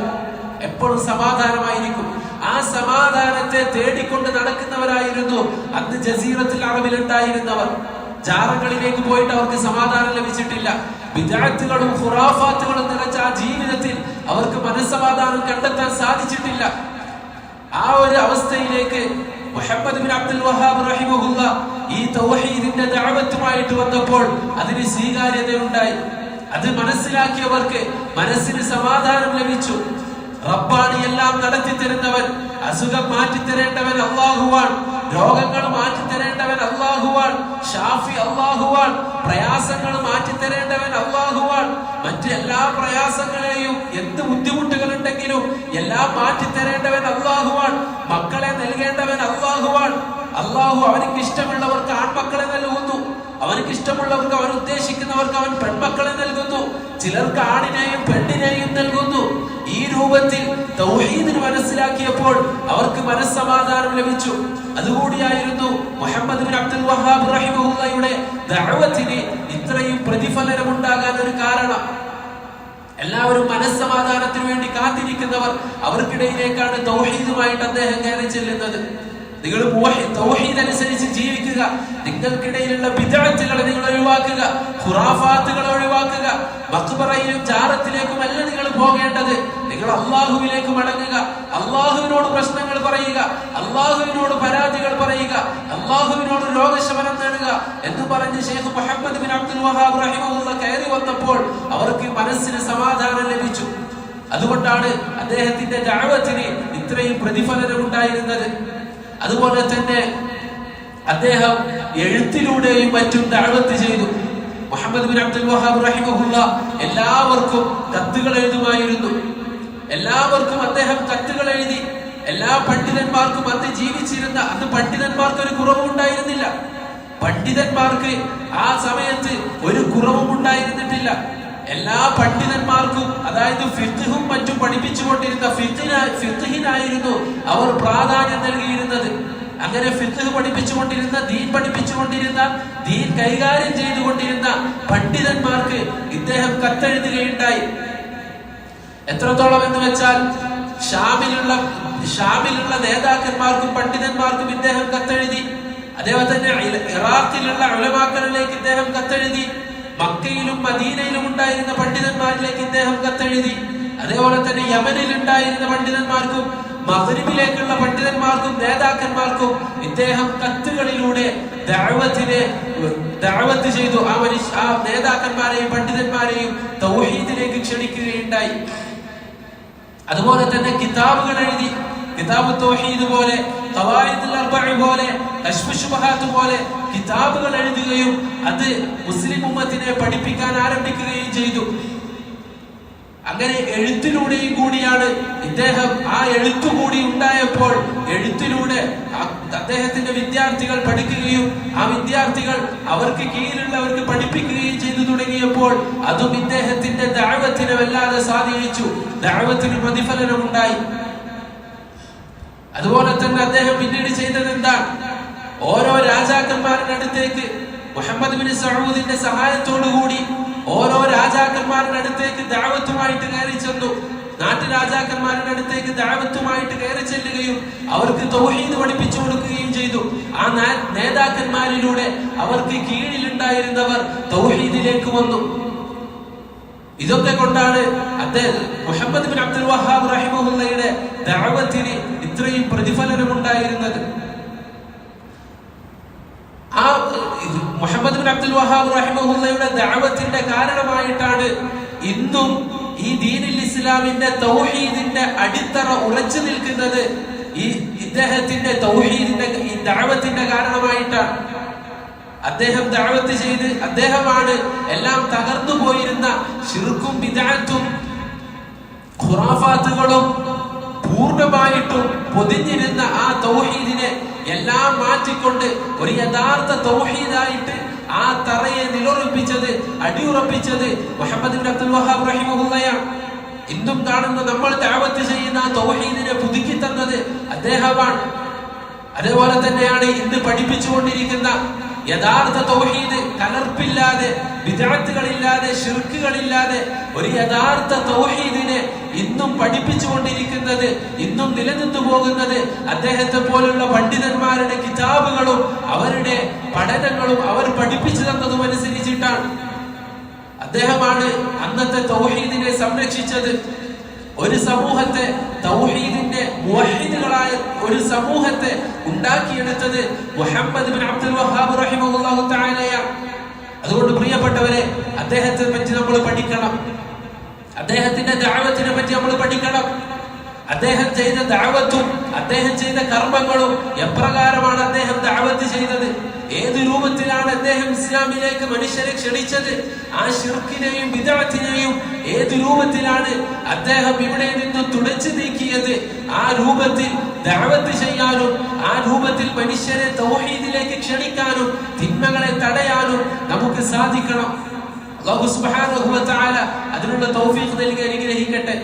എപ്പോഴും സമാധാനമായിരിക്കും. ആ സമാധാനത്തെ തേടിക്കൊണ്ട് നടക്കുന്നവരായിരുന്നു അന്ന് ജസീറത്തുൽ അറബിൽ ഉണ്ടായിരുന്നവർ. ജാറങ്ങളിലേക്ക് പോയിട്ട് അവർക്ക് സമാധാനം ലഭിച്ചിട്ടില്ല. ബിദ്അത്തുകളും ഖുറാഫാത്തുകളും നിറച്ച ആ ജീവിതത്തിൽ അവർക്ക് മനസ്സമാധാനം കണ്ടെത്താൻ സാധിച്ചിട്ടില്ല. ആ ഒരു അവസ്ഥയിലേക്ക് മുഹമ്മദ് ബിൻ അബ്ദുൽ വഹാബ് റഹിമഹുല്ലാ ഈ തൗഹീദിന്റെ ദഅവത്തുമായിട്ട് വന്നപ്പോൾ അതിന് സ്വീകാര്യതയുണ്ടായി. അത് മനസ്സിലാക്കിയവർക്ക് മനസ്സിന് സമാധാനം ലഭിച്ചു. റബ്ബാണ് എല്ലാം നടത്തി തരുന്നവൻ, അസുഖം മാറ്റിത്തരേണ്ടവൻ അല്ലാഹുവാൻ, രോഗങ്ങൾ മാറ്റിത്തരേണ്ടവൻ അല്ലാഹുവാൻ, ഷാഫി അല്ലാഹുവാൻ, പ്രയാസങ്ങൾ മാറ്റിത്തരേണ്ടവൻ അല്ലാഹുവാൻ, മറ്റെല്ലാ പ്രയാസങ്ങളെയും എന്ത് ബുദ്ധിമുട്ടുകൾ ഉണ്ടെങ്കിലും എല്ലാം മാറ്റിത്തരേണ്ടവൻ അല്ലാഹുവാൻ, മക്കളെ നൽകേണ്ടവൻ അല്ലാഹുവാൻ. അല്ലാഹു അവനിക്ക് ഇഷ്ടമുള്ളവർക്ക് ആൺമക്കളെ നൽകുന്നു, അവനക്ക് ഇഷ്ടമുള്ളവർക്ക് അവൻ ഉദ്ദേശിക്കുന്നവർക്ക് അവൻ പെൺമക്കളെ നൽകുന്നു, ചിലർക്ക് ആണിനെയും പെണ്ണിനെയും നൽകുന്നു. ഈ രൂപത്തിൽ തൗഹീദിന് മനസ്സിലാക്കിയപ്പോൾ അവർക്ക് മനസ്സമാധാനം ലഭിച്ചു. അതുകൂടിയായിരുന്നു മുഹമ്മദ് ബിൻ അബ്ദുൽ വഹാബ് റഹിമഹുള്ളയുടെ ദഅവത്തിന് ഇത്രയും പ്രതിഫലനം ഉണ്ടാകാൻ ഒരു കാരണം. എല്ലാവരും മനസ്സമാധാനത്തിന് വേണ്ടി കാത്തിരിക്കുന്നവർ, അവർക്കിടയിലേക്കാണ് തൗഹീദുമായിട്ട് അദ്ദേഹം കയറി ചെല്ലുന്നത്. നിങ്ങൾ തൗഹീദ് അനുസരിച്ച് ജീവിക്കുക, നിങ്ങൾക്കിടയിലുള്ള ബിദ്അത്തുകളെ നിങ്ങൾ ഒഴിവാക്കുക, ഖുറാഫാത്തുകളെ ഒഴിവാക്കുക. മഖ്ബറയിലും ജാറത്തിലേക്കും അല്ല നിങ്ങൾ പോകേണ്ടത്. നിങ്ങൾ അല്ലാഹുവിലേക്ക് മടങ്ങുക, അല്ലാഹുവിനോട് പ്രശ്നങ്ങൾ പറയുക, അല്ലാഹുവിനോട് പരാതികൾ പറയുക, അല്ലാഹുവിനോട് രോഗശമനം നേടുക എന്ന് പറഞ്ഞ് Shaikh Muhammad bin Abdul Wahhab റഹിമഹുല്ലാഹ് കയറി വന്നപ്പോൾ അവർക്ക് മനസ്സിന് സമാധാനം ലഭിച്ചു. അതുകൊണ്ടാണ് അദ്ദേഹത്തിന്റെ ദഅവത്തിന് ഇത്രയും പ്രതിഫലനം ഉണ്ടായിരുന്നത്. അതുപോലെ തന്നെ അദ്ദേഹം എഴുത്തിലൂടെയും മറ്റും ദഅവത്ത് ചെയ്തു. മുഹമ്മദ് ബിൻ അബ്ദുൽ വഹാബ് റഹിമഹുല്ലാഹ് എല്ലാവർക്കും കത്തുകൾ എഴുതുമായിരുന്നു. എല്ലാവർക്കും അദ്ദേഹം കത്തുകൾ എഴുതി. എല്ലാ പണ്ഡിതന്മാർക്കും അന്ന് ജീവിച്ചിരുന്ന അന്ന് പണ്ഡിതന്മാർക്ക് ഒരു കുറവും ഉണ്ടായിരുന്നില്ല. പണ്ഡിതന്മാർക്ക് ആ സമയത്ത് ഒരു കുറവും ഉണ്ടായിരുന്നിട്ടില്ല. എല്ലാ പണ്ഡിതന്മാർക്കും, അതായത് ഫിഖ്ഹും മറ്റും പഠിപ്പിച്ചുകൊണ്ടിരുന്ന ഫിഖ്ഹിനായിരുന്നു അവർ പ്രാധാന്യം നൽകിയിരുന്നത്. അങ്ങനെ ഫിഖ്ഹ് പഠിപ്പിച്ചുകൊണ്ടിരുന്ന, ദീൻ പഠിപ്പിച്ചുകൊണ്ടിരുന്ന, ദീൻ കൈകാര്യം ചെയ്തുകൊണ്ടിരുന്ന പണ്ഡിതന്മാർക്ക് ഇദ്ദേഹം കത്തെഴുതുകയുണ്ടായി. എത്രത്തോളം എന്ന് വെച്ചാൽ ഷാമിലുള്ള നേതാക്കന്മാർക്കും പണ്ഡിതന്മാർക്കും ഇദ്ദേഹം കത്തെഴുതി. അതേപോലെ തന്നെ ഇറാഖിലുള്ള ഉലമാക്കളിലേക്ക് ഇദ്ദേഹം കത്തെഴുതി. മക്കയിലും മദീനയിലും ഉണ്ടായിരുന്ന പണ്ഡിതന്മാരിലേക്ക് ഇദ്ദേഹം കത്തെഴുതി. അതേപോലെ തന്നെ യമനിൽ ഉണ്ടായിരുന്ന പണ്ഡിതന്മാർക്കും മഗ്രിബിലേക്കുള്ള പണ്ഡിതന്മാർക്കും നേതാക്കന്മാർക്കും ഇദ്ദേഹം കത്തുകളിലൂടെ ദഅവത്ത് ചെയ്തു. ആ നേതാക്കന്മാരെയും പണ്ഡിതന്മാരെയും തൗഹീദിലേക്ക് ക്ഷണിക്കുകയുണ്ടായി. അതുപോലെ തന്നെ കിതാബുകൾ എഴുതി. കിതാബ് തൗഹീദ് പോലെ, ഖവായിദുൽ അർബഅ പോലെ, കശ്ഫ് ശുബഹാത്ത് പോലെ കിതാബുകൾ എഴുതുകയും അത് മുസ്ലിം ഉമ്മത്തിനെ പഠിപ്പിക്കാൻ ആരംഭിക്കുകയും ചെയ്തു. അങ്ങനെ എഴുത്തിലൂടെയും കൂടിയാണ് ഇദ്ദേഹം, ആ എഴുത്തുകൂടി ഉണ്ടായപ്പോൾ എഴുത്തിലൂടെ അദ്ദേഹത്തിന്റെ വിദ്യാർത്ഥികൾ പഠിക്കുകയും ആ വിദ്യാർത്ഥികൾ അവർക്ക് കീഴിലുള്ളവർക്ക് പഠിപ്പിക്കുകയും ചെയ്തു തുടങ്ങിയപ്പോൾ അതും ഇദ്ദേഹത്തിന്റെ ദഅവത്തിനെ വല്ലാതെ സ്വാധീനിച്ചു. ദഅവത്തിന് പ്രതിഫലനമുണ്ടായി. അതുപോലെ തന്നെ അദ്ദേഹം പിന്നീട് ചെയ്തത് എന്താണ്? ഓരോ രാജാക്കന്മാരുടെ അടുത്തേക്ക് മുഹമ്മദ് ബിൻ സഊദിന്റെ സഹായത്തോടുകൂടി ഓരോ രാജാക്കന്മാരുടെ അടുത്തേക്ക് ദഅവത്തുമായിട്ട് കയറി ചെന്നു. നാട്ടു രാജാക്കന്മാരുടെ അടുത്തേക്ക് ദഅവത്തുമായിട്ട് കയറി ചെല്ലുകയും അവർക്ക് തൗഹീദ് പഠിപ്പിച്ചു കൊടുക്കുകയും ചെയ്തു. ആ നേതാക്കന്മാരിലൂടെ അവർക്ക് കീഴിലുണ്ടായിരുന്നവർ തൗഹീദിലേക്ക് വന്നു. ഇതൊക്കെ കൊണ്ടാണ് അദ്ദേഹം മുഹമ്മദ് ബിൻ അബ്ദുൽ വഹാബ് റഹിമഹുള്ളയുടെ ദഅവത്തിന് ഇത്രയും പ്രതിഫലനം ഉണ്ടായിരുന്നത്. ആ മുഹമ്മദ് ബിൻ അബ്ദുൽ വഹാബ് റഹിമഹുള്ളയുടെ ദഅവത്തിന്റെ കാരണമായിട്ടാണ് ഇന്നും ഈ ദീനുൽ ഇസ്ലാമിന്റെ തൗഹീദിന്റെ അടിത്തറ ഉറച്ചു നിൽക്കുന്നത്. ഈ ഇദ്ദേഹത്തിന്റെ തൗഹീദിന്റെ ഈ ദഅവത്തിന്റെ കാരണമായിട്ടാണ്. അദ്ദേഹം ദഅവത്ത് ചെയ്ത് അദ്ദേഹമാണ് എല്ലാം തകർന്നു പോയിരുന്ന ശിർക്കും ബിദ്അത്തും ഖുറാഫാത്തുകളും പൂർണ്ണമായിട്ടും പൊതിഞ്ഞിരുന്ന ആ തൗഹീദിനെ എല്ലാം മാറ്റിക്കൊണ്ട് ഒരു യഥാർത്ഥ തൗഹീദായിട്ട് ആ തറയെ നിലയുറപ്പിച്ചത്, അടിയുറപ്പിച്ചത് മുഹമ്മദ് ബിൻ അബ്ദുൽ വഹാബ് റഹിമഹുള്ളയാണ്. ഇന്നും കാണുന്ന നമ്മൾ ദഅവത്ത് ചെയ്യുന്ന ആ തൗഹീദിനെ പുതുക്കി തന്നത് അദ്ദേഹമാണ്. അതേപോലെ തന്നെയാണ് ഇന്ന് പഠിപ്പിച്ചുകൊണ്ടിരിക്കുന്ന യഥാർത്ഥ തൗഹീദ്, കലർപ്പില്ലാതെ, ബിദ്അത്തുകളില്ലാതെ, ശിർക്കുകളില്ലാതെ ഒരു യഥാർത്ഥ തൗഹീദിനെ ഇന്നും പഠിപ്പിച്ചുകൊണ്ടിരിക്കുന്നത്, ഇന്നും നിലനിന്നു പോകുന്നത് അദ്ദേഹത്തെ പോലുള്ള പണ്ഡിതന്മാരുടെ കിതാബുകളും അവരുടെ പഠനങ്ങളും അവർ പഠിപ്പിച്ചു തന്നതും അനുസരിച്ചിട്ടാണ്. അദ്ദേഹമാണ് അന്നത്തെ തൗഹീദിനെ സംരക്ഷിച്ചത്. ഒരു സമൂഹത്തെ, തൗഹീദിന്റെ മുവഹിദുകളായ ഒരു സമൂഹത്തെ ഉണ്ടാക്കിയെടുത്തത് മുഹമ്മദ് ബിൻ അബ്ദുൽ വഹാബ് റഹിമഹുല്ലാഹു തആലയാണ്. അതുകൊണ്ട് പ്രിയപ്പെട്ടവരെ, അദ്ദേഹത്തെ പറ്റി നമ്മൾ പഠിക്കണം. അദ്ദേഹത്തിന്റെ ദഅവത്തിനെ പറ്റി നമ്മൾ പഠിക്കണം. അദ്ദേഹം ചെയ്ത ദഅവത്തും അദ്ദേഹം ചെയ്ത കർമ്മങ്ങളും എപ്രകാരമാണ് അദ്ദേഹം ദഅവത്ത് ചെയ്തത്, ഏത് രൂപത്തിലാണ് അദ്ദേഹം ഇസ്ലാമിലേക്ക് മനുഷ്യരെ ക്ഷണിച്ചത്, ആ ശിർക്കിനെയും ബിദ്അത്തിനെയും ഏത് രൂപത്തിലാണ് അദ്ദേഹം ഇവിടെ നിന്ന് തുടച്ചു നീക്കിയത്, ആ രൂപത്തിൽ ദഅവത്ത് ചെയ്യാനും ആ രൂപത്തിൽ മനുഷ്യരെ തൗഹീദിലേക്ക് ക്ഷണിക്കാനും തിന്മകളെ തടയാനും നമുക്ക് സാധിക്കണം. അല്ലാഹു സുബ്ഹാനഹു വ തആല അതിനുള്ള തൗഫീഖ് നൽകി അനുഗ്രഹിക്കട്ടെ.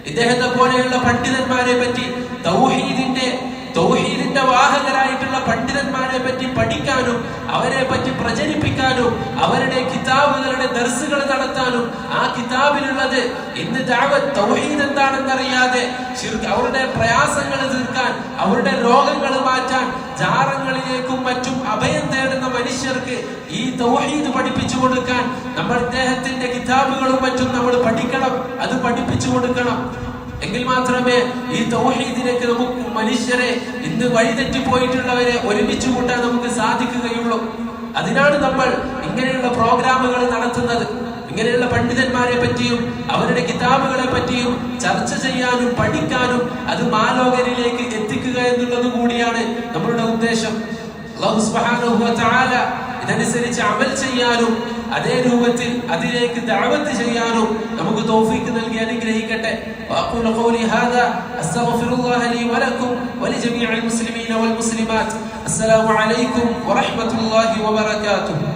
ഇദ്ദേഹത്തെ പോലെയുള്ള പണ്ഡിതന്മാരെ പറ്റി, തൗഹീദിന്റെ വാഹകരായിട്ടുള്ള പണ്ഡിതന്മാരെ പറ്റി പഠിക്കാനും അവരെ പറ്റി പ്രചരിപ്പിക്കാനും അവരുടെ കിതാബുകളുടെ ദർസുകൾ നടത്താനും ആ കിതാബിലുള്ളത് ഇന്ന് ദഅവത്ത് തൗഹീദ് എന്താണെന്നറിയാതെ അവരുടെ പ്രയാസങ്ങൾ തീർക്കാൻ, അവരുടെ രോഗങ്ങൾ മാറ്റാൻ ജാറങ്ങളിലേക്കും മറ്റും അഭയം തേടുന്ന മനുഷ്യർക്ക് ഈ തൗഹീദ് പഠിപ്പിച്ചു കൊടുക്കാൻ നമ്മൾ ഇദ്ദേഹത്തിന്റെ കിതാബുകളും മറ്റും നമ്മൾ പഠിക്കണം, അത് പഠിപ്പിച്ചു കൊടുക്കണം. എങ്കിൽ മാത്രമേ ഈ തൗഹീദിലേക്ക് നമുക്ക് മനുഷ്യരെ, ഇന്ന് വഴിതെറ്റി പോയിട്ടുള്ളവരെ ഒരുമിച്ച് കൂട്ടാൻ നമുക്ക് സാധിക്കുകയുള്ളൂ. അതിനാണ് നമ്മൾ ഇങ്ങനെയുള്ള പ്രോഗ്രാമുകൾ നടത്തുന്നത്. ഇങ്ങനെയുള്ള പണ്ഡിതന്മാരെ പറ്റിയും അവരുടെ കിതാബുകളെ പറ്റിയും ചർച്ച ചെയ്യാനും പഠിക്കാനും അത് മാലോകരിലേക്ക് എത്തിക്കുക എന്നുള്ളത് കൂടിയാണ് നമ്മളുടെ ഉദ്ദേശം. അല്ലാഹു സുബ്ഹാനഹു വ തആല ഇതനുസരിച്ച് അമൽ ചെയ്യാനും അതേ രൂപത്തിൽ അതിലേക്ക് ദഅവത്ത് ചെയ്യാനും നമുക്ക് തൗഫീഖ് നൽകി അനുഗ്രഹിക്കട്ടെ. വഅഖൂലു ഖൗലി ഹാദാ അസ്തഗ്ഫിറുല്ലാഹ ലി വലക്കും വലിജമീഇൽ മുസ്ലിമീന വൽ മുസ്ലിമാത്ത്. അസ്സലാമു അലൈക്കും വറഹ്മത്തുള്ളാഹി വബറകാതുഹു.